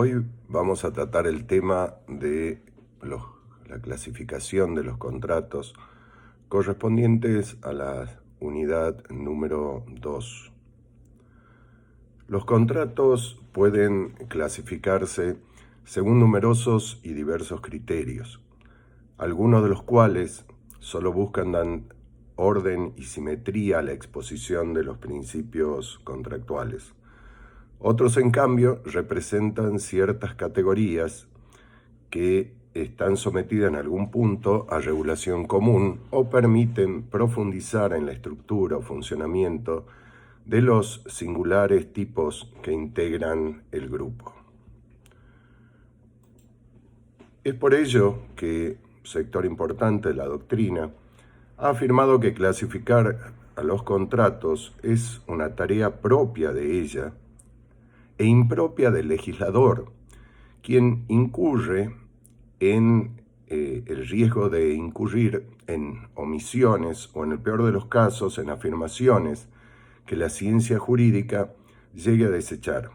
Hoy vamos a tratar el tema de la clasificación de los contratos correspondientes a la unidad número 2. Los contratos pueden clasificarse según numerosos y diversos criterios, algunos de los cuales solo buscan dar orden y simetría a la exposición de los principios contractuales. Otros, en cambio, representan ciertas categorías que están sometidas en algún punto a regulación común o permiten profundizar en la estructura o funcionamiento de los singulares tipos que integran el grupo. Es por ello que un sector importante de la doctrina ha afirmado que clasificar a los contratos es una tarea propia de ella e impropia del legislador, quien incurre en el riesgo de incurrir en omisiones o, en el peor de los casos, en afirmaciones que la ciencia jurídica llegue a desechar.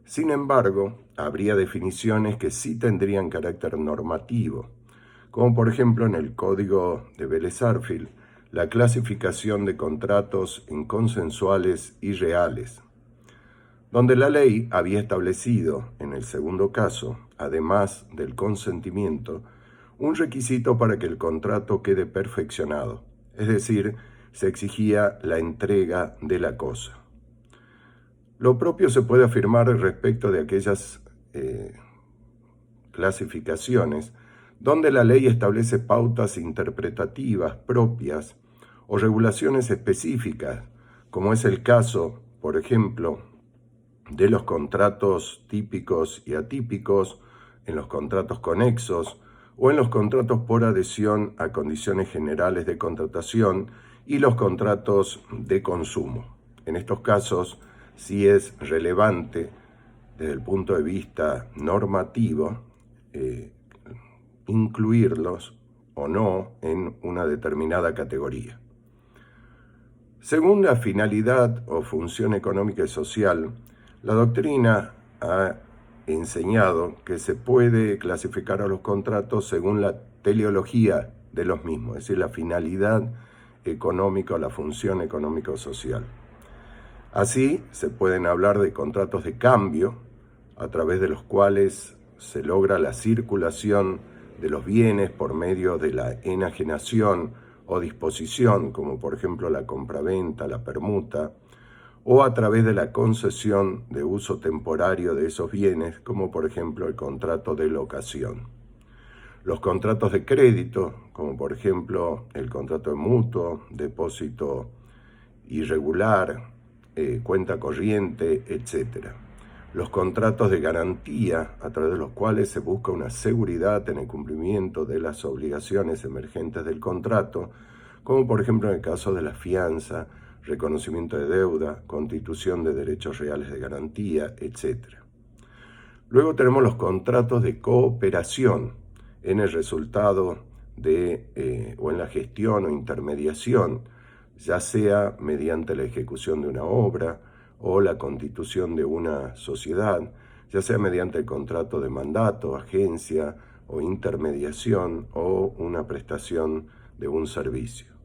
Sin embargo, habría definiciones que sí tendrían carácter normativo, como por ejemplo en el Código de Vélez-Sarsfield, la clasificación de contratos en consensuales y reales, donde la ley había establecido, en el segundo caso, además del consentimiento, un requisito para que el contrato quede perfeccionado, es decir, se exigía la entrega de la cosa. Lo propio se puede afirmar respecto de aquellas clasificaciones donde la ley establece pautas interpretativas propias o regulaciones específicas, como es el caso, por ejemplo, de los contratos típicos y atípicos, en los contratos conexos o en los contratos por adhesión a condiciones generales de contratación y los contratos de consumo. En estos casos sí es relevante desde el punto de vista normativo incluirlos o no en una determinada categoría. Según la finalidad o función económica y social, la doctrina ha enseñado que se puede clasificar a los contratos según la teleología de los mismos, es decir, la finalidad económica o la función económico-social. Así, se pueden hablar de contratos de cambio, a través de los cuales se logra la circulación de los bienes por medio de la enajenación o disposición, como por ejemplo la compraventa, la permuta, o a través de la concesión de uso temporario de esos bienes, como por ejemplo el contrato de locación. Los contratos de crédito, como por ejemplo el contrato de mutuo, depósito irregular, cuenta corriente, etc. Los contratos de garantía, a través de los cuales se busca una seguridad en el cumplimiento de las obligaciones emergentes del contrato, como por ejemplo en el caso de la fianza, reconocimiento de deuda, constitución de derechos reales de garantía, etc. Luego tenemos los contratos de cooperación en el resultado o en la gestión o intermediación, ya sea mediante la ejecución de una obra o la constitución de una sociedad, ya sea mediante el contrato de mandato, agencia o intermediación o una prestación de un servicio.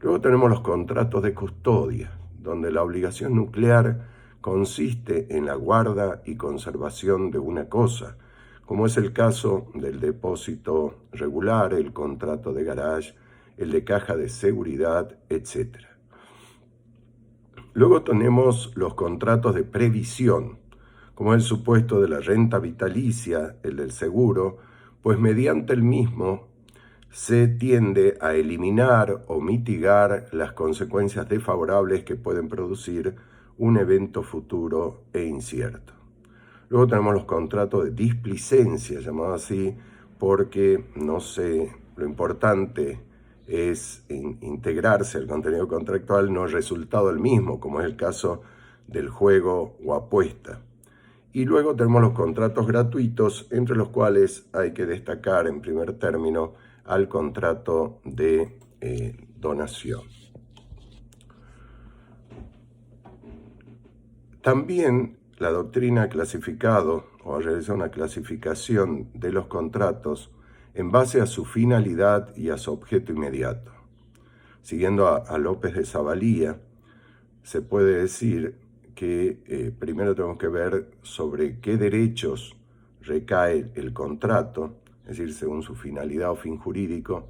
Luego tenemos los contratos de custodia, donde la obligación nuclear consiste en la guarda y conservación de una cosa, como es el caso del depósito regular, el contrato de garage, el de caja de seguridad, etc. Luego tenemos los contratos de previsión, como es el supuesto de la renta vitalicia, el del seguro, pues mediante el mismo se tiende a eliminar o mitigar las consecuencias desfavorables que pueden producir un evento futuro e incierto. Luego tenemos los contratos de displicencia, llamados así, porque lo importante es integrarse al contenido contractual, no el resultado del mismo, como es el caso del juego o apuesta. Y luego tenemos los contratos gratuitos, entre los cuales hay que destacar en primer término al contrato de donación. También la doctrina ha clasificado o a realizar una clasificación de los contratos en base a su finalidad y a su objeto inmediato. Siguiendo a López de Zavalía, se puede decir que primero tenemos que ver sobre qué derechos recae el contrato, es decir, según su finalidad o fin jurídico,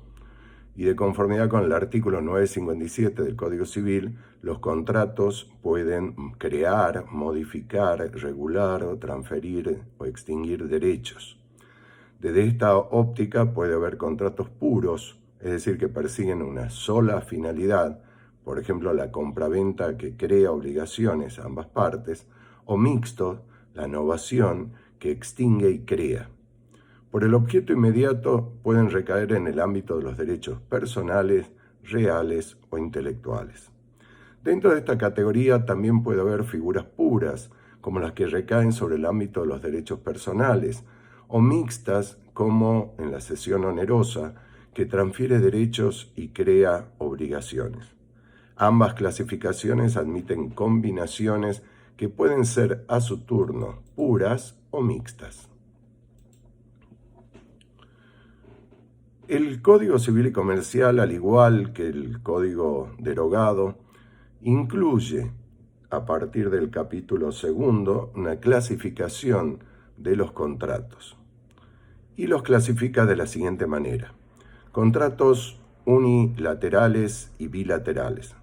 y de conformidad con el artículo 957 del Código Civil, los contratos pueden crear, modificar, regular o transferir o extinguir derechos. Desde esta óptica puede haber contratos puros, es decir, que persiguen una sola finalidad, por ejemplo, la compraventa que crea obligaciones a ambas partes, o mixtos, la novación que extingue y crea. Por el objeto inmediato pueden recaer en el ámbito de los derechos personales, reales o intelectuales. Dentro de esta categoría también puede haber figuras puras, como las que recaen sobre el ámbito de los derechos personales, o mixtas, como en la cesión onerosa, que transfiere derechos y crea obligaciones. Ambas clasificaciones admiten combinaciones que pueden ser a su turno puras o mixtas. El Código Civil y Comercial, al igual que el Código derogado, incluye, a partir del capítulo 2, una clasificación de los contratos. Y los clasifica de la siguiente manera: contratos unilaterales y bilaterales.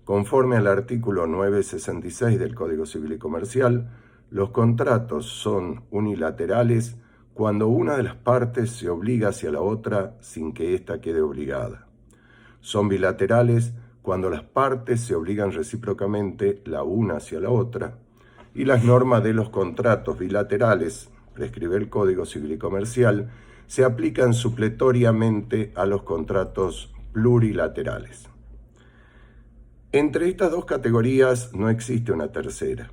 Conforme al artículo 966 del Código Civil y Comercial, los contratos son unilaterales cuando una de las partes se obliga hacia la otra sin que ésta quede obligada. Son bilaterales cuando las partes se obligan recíprocamente la una hacia la otra, y las normas de los contratos bilaterales, prescribe el Código Civil y Comercial, se aplican supletoriamente a los contratos plurilaterales. Entre estas dos categorías no existe una tercera.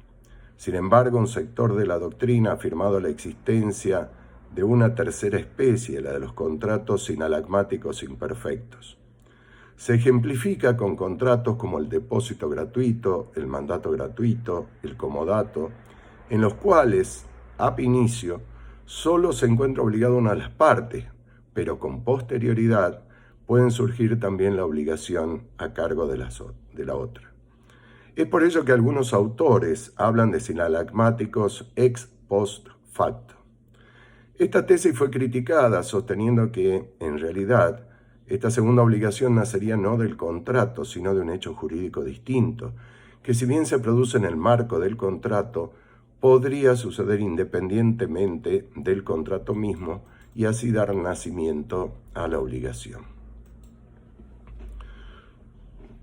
Sin embargo, un sector de la doctrina ha afirmado la existencia de una tercera especie, la de los contratos sinalagmáticos imperfectos. Se ejemplifica con contratos como el depósito gratuito, el mandato gratuito, el comodato, en los cuales, ab inicio, solo se encuentra obligada una de las partes, pero con posterioridad pueden surgir también la obligación a cargo de la otra. Es por ello que algunos autores hablan de sinalagmáticos ex post facto. Esta tesis fue criticada, sosteniendo que, en realidad, esta segunda obligación nacería no del contrato, sino de un hecho jurídico distinto, que si bien se produce en el marco del contrato, podría suceder independientemente del contrato mismo y así dar nacimiento a la obligación.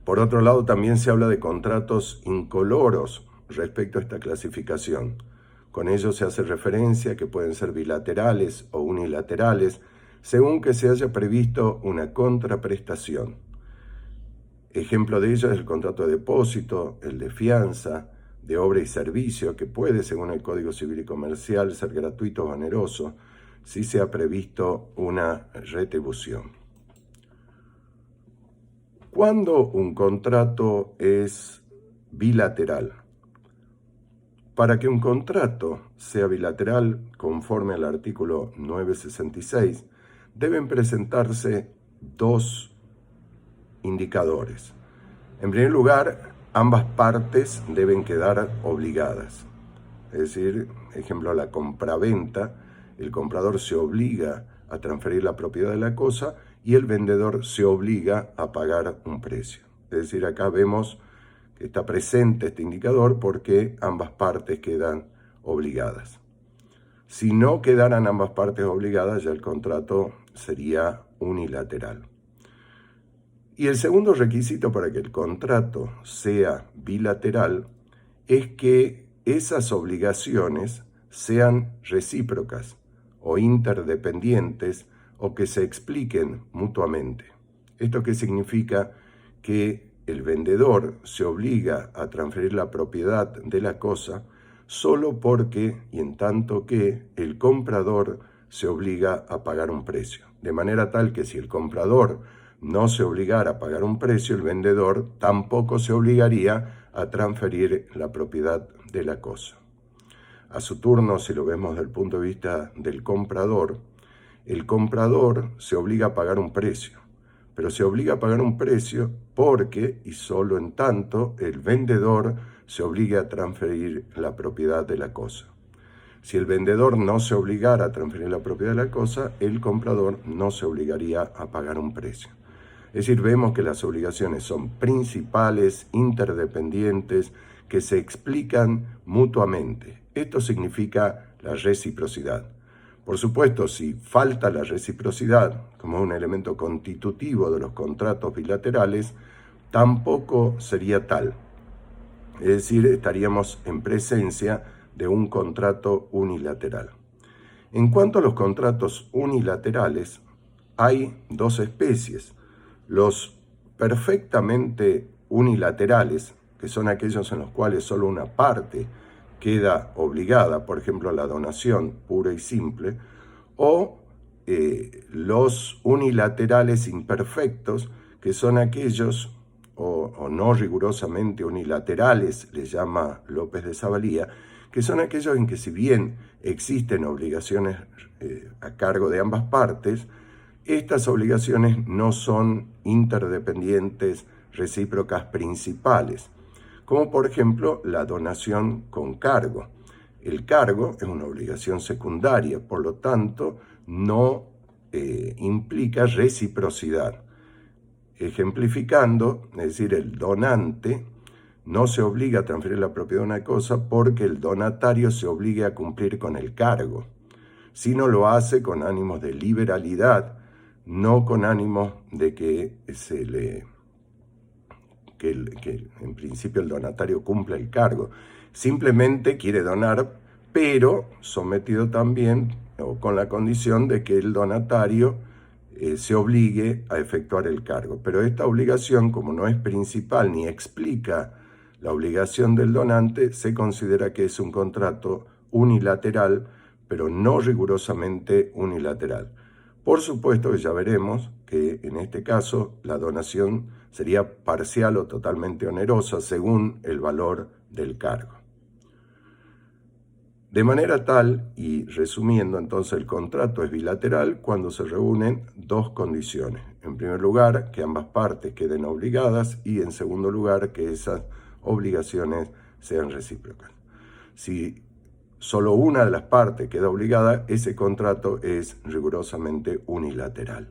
Por otro lado, también se habla de contratos incoloros respecto a esta clasificación. Con ello se hace referencia a que pueden ser bilaterales o unilaterales, según que se haya previsto una contraprestación. Ejemplo de ello es el contrato de depósito, el de fianza, de obra y servicio, que puede, según el Código Civil y Comercial, ser gratuito o oneroso, si se ha previsto una retribución. ¿Cuándo un contrato es bilateral? Para que un contrato sea bilateral, conforme al artículo 966, deben presentarse dos indicadores. En primer lugar, ambas partes deben quedar obligadas. Es decir, ejemplo, la compraventa, el comprador se obliga a transferir la propiedad de la cosa y el vendedor se obliga a pagar un precio. Es decir, acá vemos que está presente este indicador porque ambas partes quedan obligadas. Si no quedaran ambas partes obligadas, ya el contrato sería unilateral. Y el segundo requisito para que el contrato sea bilateral es que esas obligaciones sean recíprocas o interdependientes o que se expliquen mutuamente. ¿Esto qué significa? Que el vendedor se obliga a transferir la propiedad de la cosa solo porque y en tanto que el comprador se obliga a pagar un precio. De manera tal que si el comprador no se obligara a pagar un precio, el vendedor tampoco se obligaría a transferir la propiedad de la cosa. A su turno, si lo vemos desde el punto de vista del comprador, el comprador se obliga a pagar un precio, pero se obliga a pagar un precio porque, y solo en tanto, el vendedor se obliga a transferir la propiedad de la cosa. Si el vendedor no se obligara a transferir la propiedad de la cosa, el comprador no se obligaría a pagar un precio. Es decir, vemos que las obligaciones son principales, interdependientes, que se explican mutuamente. Esto significa la reciprocidad. Por supuesto, si falta la reciprocidad como un elemento constitutivo de los contratos bilaterales, tampoco sería tal. Es decir, estaríamos en presencia de un contrato unilateral. En cuanto a los contratos unilaterales, hay dos especies. Los perfectamente unilaterales, que son aquellos en los cuales solo una parte queda obligada, por ejemplo, la donación pura y simple, o los unilaterales imperfectos, que son aquellos, o no rigurosamente unilaterales, le llama López de Zavalía, que son aquellos en que si bien existen obligaciones a cargo de ambas partes, estas obligaciones no son interdependientes, recíprocas principales, como por ejemplo la donación con cargo. El cargo es una obligación secundaria, por lo tanto no implica reciprocidad. Ejemplificando, es decir, el donante no se obliga a transferir la propiedad de una cosa porque el donatario se obligue a cumplir con el cargo, sino lo hace con ánimos de liberalidad, no con ánimos de que en principio el donatario cumpla el cargo. Simplemente quiere donar, pero sometido también o con la condición de que el donatario se obligue a efectuar el cargo. Pero esta obligación, como no es principal ni explica la obligación del donante, se considera que es un contrato unilateral, pero no rigurosamente unilateral. Por supuesto que ya veremos que en este caso la donación sería parcial o totalmente onerosa según el valor del cargo. De manera tal, y resumiendo entonces, el contrato es bilateral cuando se reúnen dos condiciones. En primer lugar, que ambas partes queden obligadas y en segundo lugar, que esas obligaciones sean recíprocas. Si solo una de las partes queda obligada, ese contrato es rigurosamente unilateral.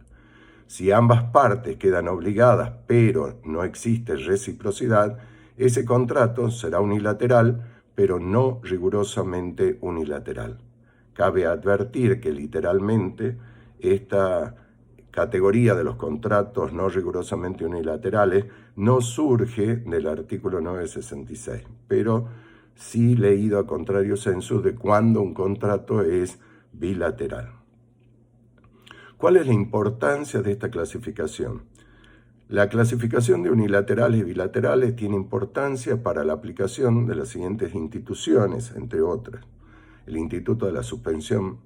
Si ambas partes quedan obligadas pero no existe reciprocidad, ese contrato será unilateral, pero no rigurosamente unilateral. Cabe advertir que literalmente esta categoría de los contratos no rigurosamente unilaterales no surge del artículo 966, pero sí leído a contrario sensu de cuando un contrato es bilateral. ¿Cuál es la importancia de esta clasificación? La clasificación de unilaterales y bilaterales tiene importancia para la aplicación de las siguientes instituciones, entre otras. El Instituto de la Suspensión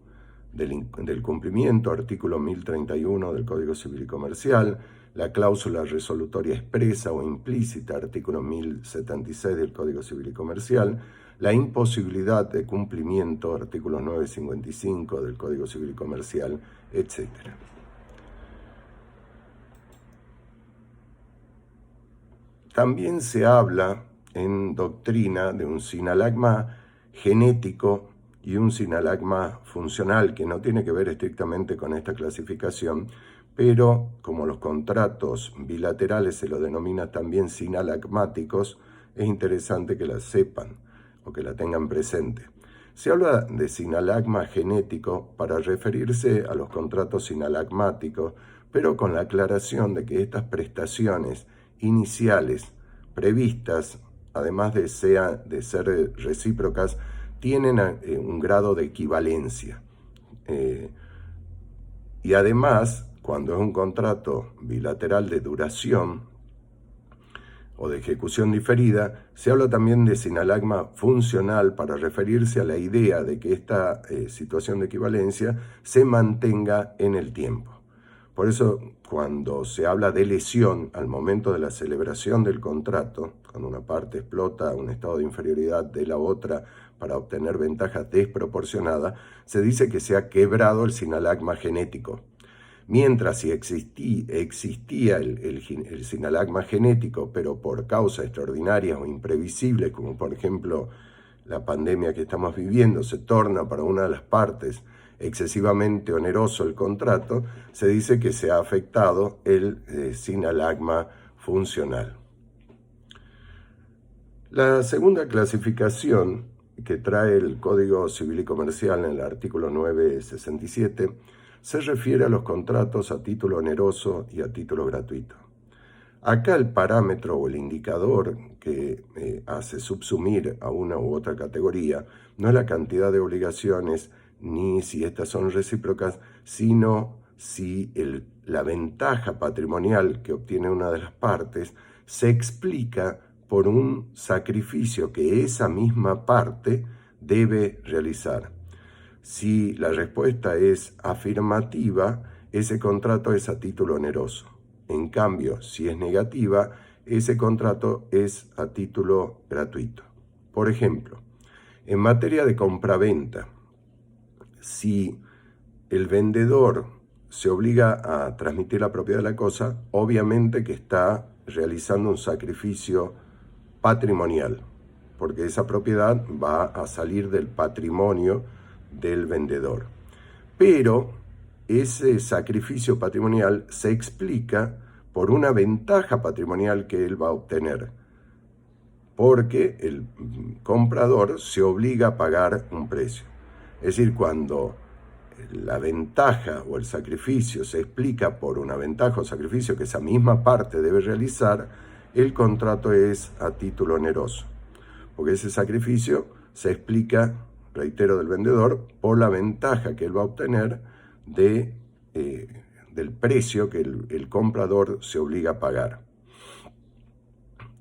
del Cumplimiento, artículo 1031 del Código Civil y Comercial, la cláusula resolutoria expresa o implícita, artículo 1076 del Código Civil y Comercial, la imposibilidad de cumplimiento, artículo 955 del Código Civil y Comercial, etc. También se habla en doctrina de un sinalagma genético y un sinalagma funcional, que no tiene que ver estrictamente con esta clasificación, pero como los contratos bilaterales se lo denomina también sinalagmáticos, es interesante que la sepan o que la tengan presente. Se habla de sinalagma genético para referirse a los contratos sinalagmáticos, pero con la aclaración de que estas prestaciones iniciales previstas, además de ser recíprocas, tienen un grado de equivalencia. Y además, cuando es un contrato bilateral de duración o de ejecución diferida, se habla también de sinalagma funcional para referirse a la idea de que esta situación de equivalencia se mantenga en el tiempo. Por eso, cuando se habla de lesión al momento de la celebración del contrato, cuando una parte explota un estado de inferioridad de la otra para obtener ventajas desproporcionadas, se dice que se ha quebrado el sinalagma genético. Mientras si existía el sinalagma genético, pero por causas extraordinarias o imprevisibles, como por ejemplo la pandemia que estamos viviendo, se torna para una de las partes excesivamente oneroso el contrato, se dice que se ha afectado el sinalagma funcional. La segunda clasificación que trae el Código Civil y Comercial en el artículo 967 se refiere a los contratos a título oneroso y a título gratuito. Acá el parámetro o el indicador que hace subsumir a una u otra categoría no es la cantidad de obligaciones ni si estas son recíprocas, sino si la ventaja patrimonial que obtiene una de las partes se explica por un sacrificio que esa misma parte debe realizar. Si la respuesta es afirmativa, ese contrato es a título oneroso. En cambio, si es negativa, ese contrato es a título gratuito. Por ejemplo, en materia de compraventa, si el vendedor se obliga a transmitir la propiedad de la cosa, obviamente que está realizando un sacrificio patrimonial, porque esa propiedad va a salir del patrimonio del vendedor. Pero ese sacrificio patrimonial se explica por una ventaja patrimonial que él va a obtener, porque el comprador se obliga a pagar un precio. Es decir, cuando la ventaja o el sacrificio se explica por una ventaja o sacrificio que esa misma parte debe realizar, el contrato es a título oneroso, porque ese sacrificio se explica, reitero, del vendedor por la ventaja que él va a obtener del precio que el comprador se obliga a pagar.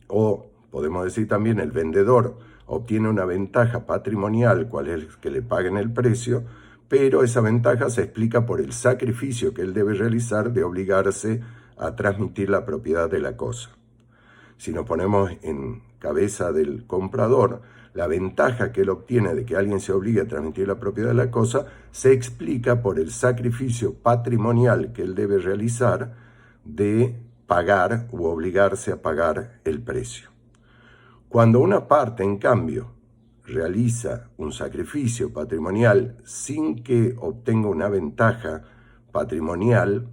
O podemos decir también el vendedor obtiene una ventaja patrimonial, cual es que le paguen el precio, pero esa ventaja se explica por el sacrificio que él debe realizar de obligarse a transmitir la propiedad de la cosa. Si nos ponemos en cabeza del comprador, la ventaja que él obtiene de que alguien se obligue a transmitir la propiedad de la cosa se explica por el sacrificio patrimonial que él debe realizar de pagar u obligarse a pagar el precio. Cuando una parte, en cambio, realiza un sacrificio patrimonial sin que obtenga una ventaja patrimonial,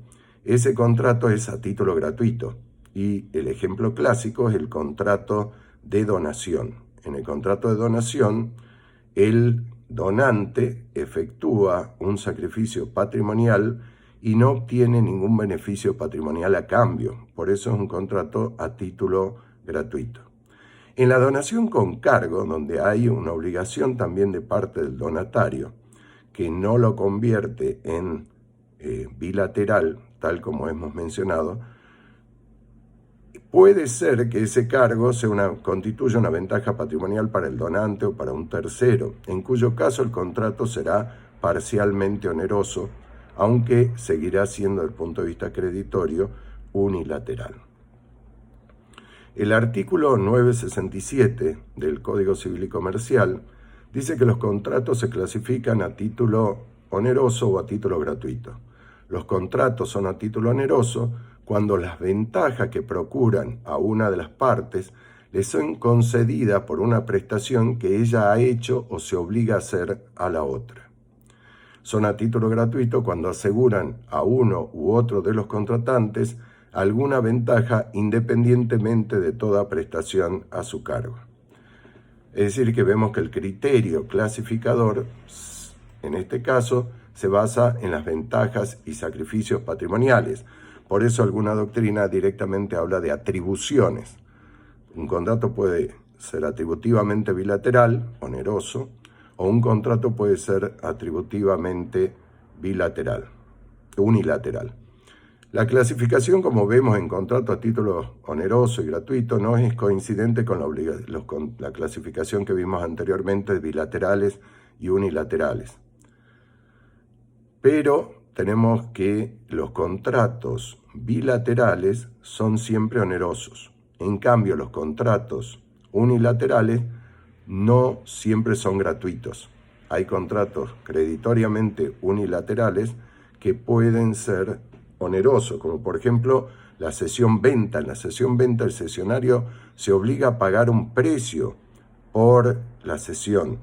ese contrato es a título gratuito. Y el ejemplo clásico es el contrato de donación. En el contrato de donación, el donante efectúa un sacrificio patrimonial y no obtiene ningún beneficio patrimonial a cambio. Por eso es un contrato a título gratuito. En la donación con cargo, donde hay una obligación también de parte del donatario, que no lo convierte en bilateral, tal como hemos mencionado, puede ser que ese cargo constituya una ventaja patrimonial para el donante o para un tercero, en cuyo caso el contrato será parcialmente oneroso, aunque seguirá siendo, desde el punto de vista creditorio, unilateral. El artículo 967 del Código Civil y Comercial dice que los contratos se clasifican a título oneroso o a título gratuito. Los contratos son a título oneroso cuando las ventajas que procuran a una de las partes le son concedidas por una prestación que ella ha hecho o se obliga a hacer a la otra. Son a título gratuito cuando aseguran a uno u otro de los contratantes alguna ventaja independientemente de toda prestación a su cargo. Es decir, que vemos que el criterio clasificador, en este caso, se basa en las ventajas y sacrificios patrimoniales. Por eso alguna doctrina directamente habla de atribuciones. Un contrato puede ser atributivamente bilateral, oneroso, o un contrato puede ser atributivamente unilateral. La clasificación, como vemos en contrato a título oneroso y gratuito, no es coincidente con la clasificación que vimos anteriormente de bilaterales y unilaterales. Pero tenemos que los contratos bilaterales son siempre onerosos. En cambio, los contratos unilaterales no siempre son gratuitos. Hay contratos creditoriamente unilaterales que pueden ser onerosos, como por ejemplo la cesión venta. En la cesión venta el cesionario se obliga a pagar un precio por la cesión,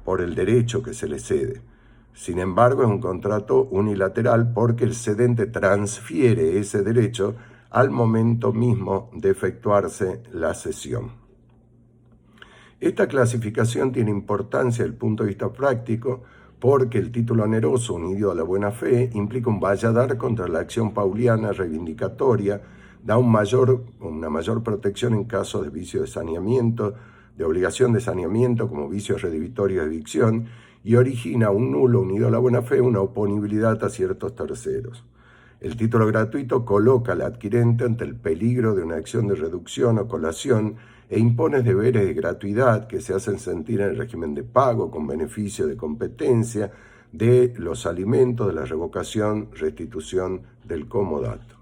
por el derecho que se le cede. Sin embargo, es un contrato unilateral porque el cedente transfiere ese derecho al momento mismo de efectuarse la cesión. Esta clasificación tiene importancia desde el punto de vista práctico porque el título oneroso unido a la buena fe implica un valladar contra la acción pauliana reivindicatoria, da una mayor protección en caso de vicio de saneamiento, de obligación de saneamiento como vicio redivitorio de evicción, y origina un nulo unido a la buena fe, una oponibilidad a ciertos terceros. El título gratuito coloca al adquirente ante el peligro de una acción de reducción o colación e impone deberes de gratuidad que se hacen sentir en el régimen de pago con beneficio de competencia, de los alimentos, de la revocación, restitución del comodato.